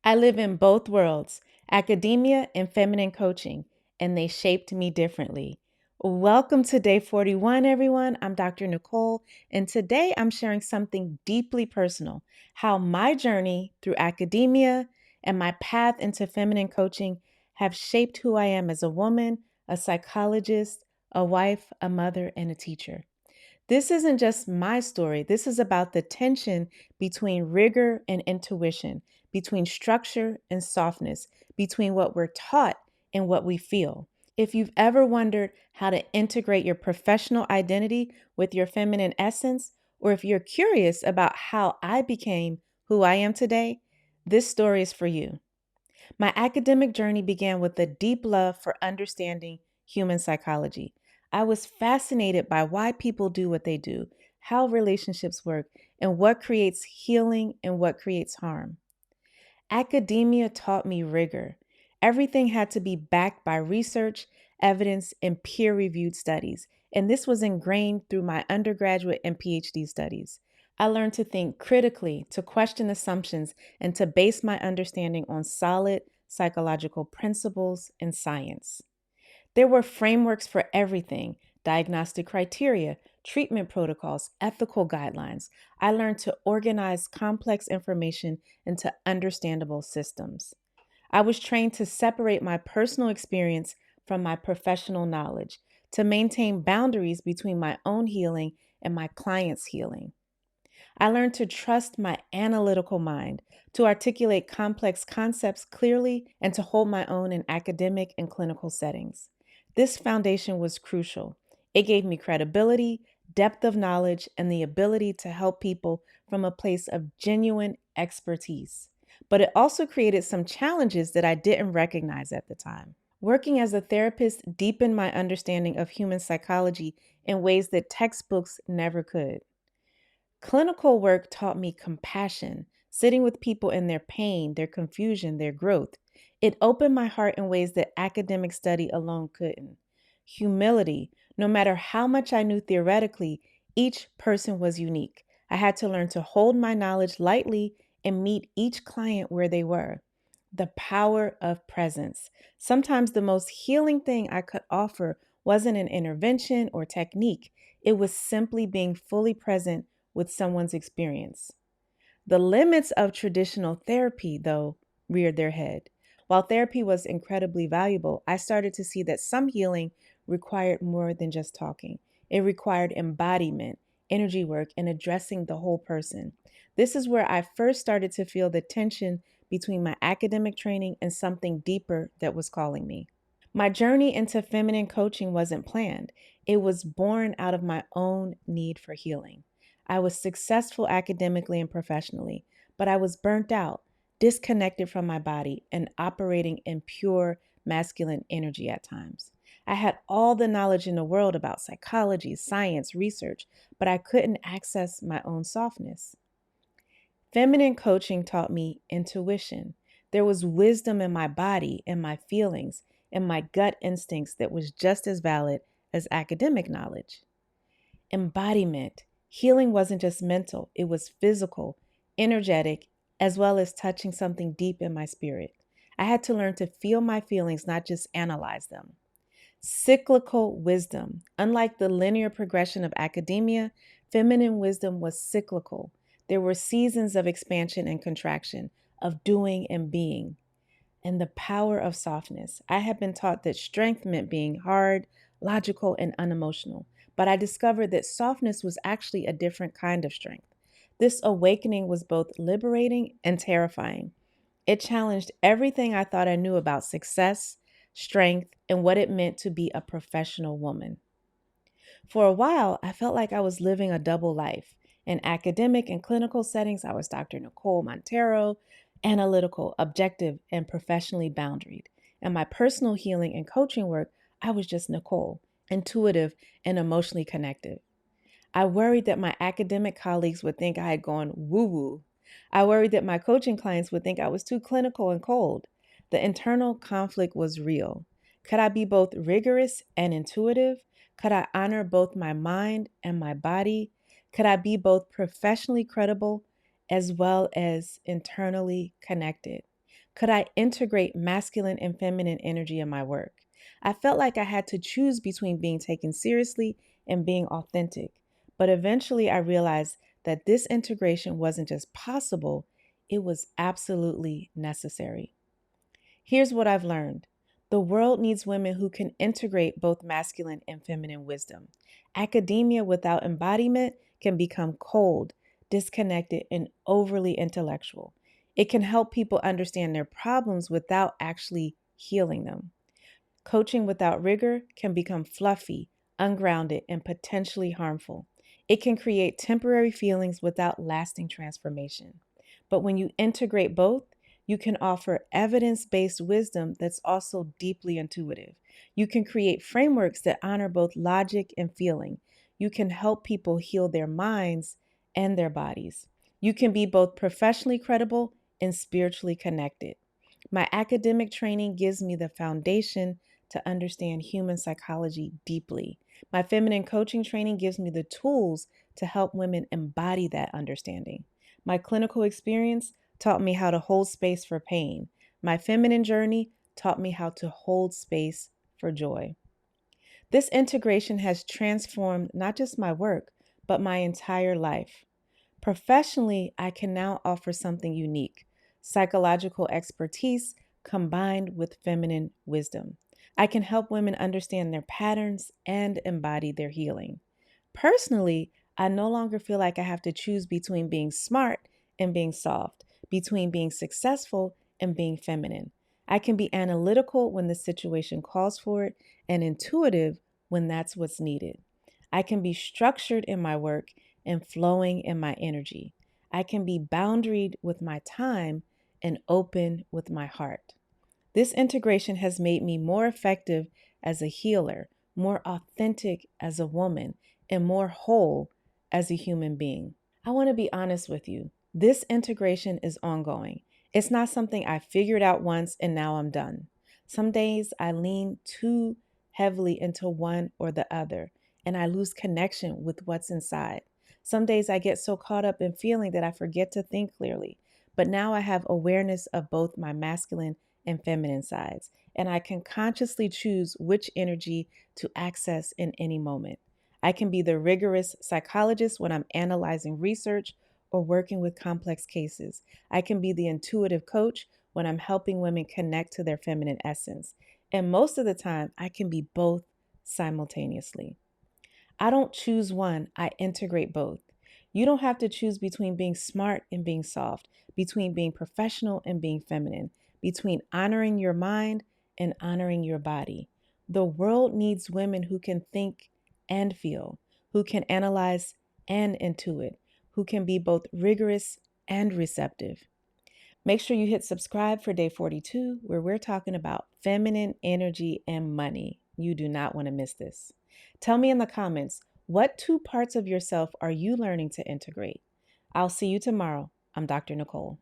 I live in both worlds, academia and feminine coaching, and they shaped me differently. Welcome to day 41, everyone. I'm Dr. Nicole, and today I'm sharing something deeply personal: how my journey through academia and my path into feminine coaching have shaped who I am as a woman, a psychologist, a wife, a mother, and a teacher. This isn't just my story. This is about the tension between rigor and intuition, between structure and softness, between what we're taught and what we feel. If you've ever wondered how to integrate your professional identity with your feminine essence, or if you're curious about how I became who I am today, this story is for you. My academic journey began with a deep love for understanding human psychology. I was fascinated by why people do what they do, how relationships work, and what creates healing and what creates harm. Academia taught me rigor. Everything had to be backed by research, evidence, and peer reviewed studies. And this was ingrained through my undergraduate and PhD studies. I learned to think critically, to question assumptions, and to base my understanding on solid psychological principles and science. There were frameworks for everything: diagnostic criteria, treatment protocols, ethical guidelines. I learned to organize complex information into understandable systems. I was trained to separate my personal experience from my professional knowledge, to maintain boundaries between my own healing and my client's healing. I learned to trust my analytical mind, to articulate complex concepts clearly, and to hold my own in academic and clinical settings. This foundation was crucial. It gave me credibility, depth of knowledge, and the ability to help people from a place of genuine expertise. But it also created some challenges that I didn't recognize at the time. Working as a therapist deepened my understanding of human psychology in ways that textbooks never could. Clinical work taught me compassion, sitting with people in their pain, their confusion, their growth. It opened my heart in ways that academic study alone couldn't. Humility: no matter how much I knew theoretically, each person was unique. I had to learn to hold my knowledge lightly and meet each client where they were. The power of presence. Sometimes the most healing thing I could offer wasn't an intervention or technique, it was simply being fully present with someone's experience. The limits of traditional therapy, though, reared their head. While therapy was incredibly valuable, I started to see that some healing required more than just talking. It required embodiment, energy work, and addressing the whole person. This is where I first started to feel the tension between my academic training and something deeper that was calling me. My journey into feminine coaching wasn't planned. It was born out of my own need for healing. I was successful academically and professionally, but I was burnt out, disconnected from my body, and operating in pure masculine energy at times. I had all the knowledge in the world about psychology, science, research, but I couldn't access my own softness. Feminine coaching taught me intuition. There was wisdom in my body, in my feelings, in my gut instincts that was just as valid as academic knowledge. Embodiment. Healing wasn't just mental, it was physical, energetic, as well as touching something deep in my spirit. I had to learn to feel my feelings, not just analyze them. Cyclical wisdom. Unlike the linear progression of academia, feminine wisdom was cyclical. There were seasons of expansion and contraction, of doing and being. And the power of softness. I had been taught that strength meant being hard, logical, and unemotional, but I discovered that softness was actually a different kind of strength. This awakening was both liberating and terrifying. It challenged everything I thought I knew about success, strength, and what it meant to be a professional woman. For a while, I felt like I was living a double life. In academic and clinical settings, I was Dr. Nicole Montero, analytical, objective, and professionally boundaried. In my personal healing and coaching work, I was just Nicole, intuitive and emotionally connected. I worried that my academic colleagues would think I had gone woo woo. I worried that my coaching clients would think I was too clinical and cold. The internal conflict was real. Could I be both rigorous and intuitive? Could I honor both my mind and my body? Could I be both professionally credible as well as internally connected? Could I integrate masculine and feminine energy in my work? I felt like I had to choose between being taken seriously and being authentic. But eventually I realized that this integration wasn't just possible, it was absolutely necessary. Here's what I've learned. The world needs women who can integrate both masculine and feminine wisdom. Academia without embodiment can become cold, disconnected, and overly intellectual. It can help people understand their problems without actually healing them. Coaching without rigor can become fluffy, ungrounded, and potentially harmful. It can create temporary feelings without lasting transformation. But when you integrate both, you can offer evidence based wisdom that's also deeply intuitive. You can create frameworks that honor both logic and feeling. You can help people heal their minds and their bodies. You can be both professionally credible and spiritually connected. My academic training gives me the foundation to understand human psychology deeply. My feminine coaching training gives me the tools to help women embody that understanding. My clinical experience taught me how to hold space for pain. My feminine journey taught me how to hold space for joy. This integration has transformed not just my work, but my entire life. Professionally, I can now offer something unique: psychological expertise combined with feminine wisdom. I can help women understand their patterns and embody their healing. Personally, I no longer feel like I have to choose between being smart and being soft, between being successful and being feminine. I can be analytical when the situation calls for it and intuitive when that's what's needed. I can be structured in my work and flowing in my energy. I can be boundaried with my time and open with my heart. This integration has made me more effective as a healer, more authentic as a woman, and more whole as a human being. I want to be honest with you. This integration is ongoing. It's not something I figured out once and now I'm done. Some days I lean too heavily into one or the other, and I lose connection with what's inside. Some days I get so caught up in feeling that I forget to think clearly. But now I have awareness of both my masculine and feminine sides, and I can consciously choose which energy to access in any moment. I can be the rigorous psychologist when I'm analyzing research or working with complex cases. I can be the intuitive coach when I'm helping women connect to their feminine essence. And most of the time, I can be both simultaneously. I don't choose one, I integrate both. You don't have to choose between being smart and being soft, between being professional and being feminine, between honoring your mind and honoring your body. The world needs women who can think and feel, who can analyze and intuit, who can be both rigorous and receptive. Make sure you hit subscribe for day 42, where we're talking about feminine energy and money. You do not want to miss this. Tell me in the comments, what two parts of yourself are you learning to integrate? I'll see you tomorrow. I'm Dr. Nicole.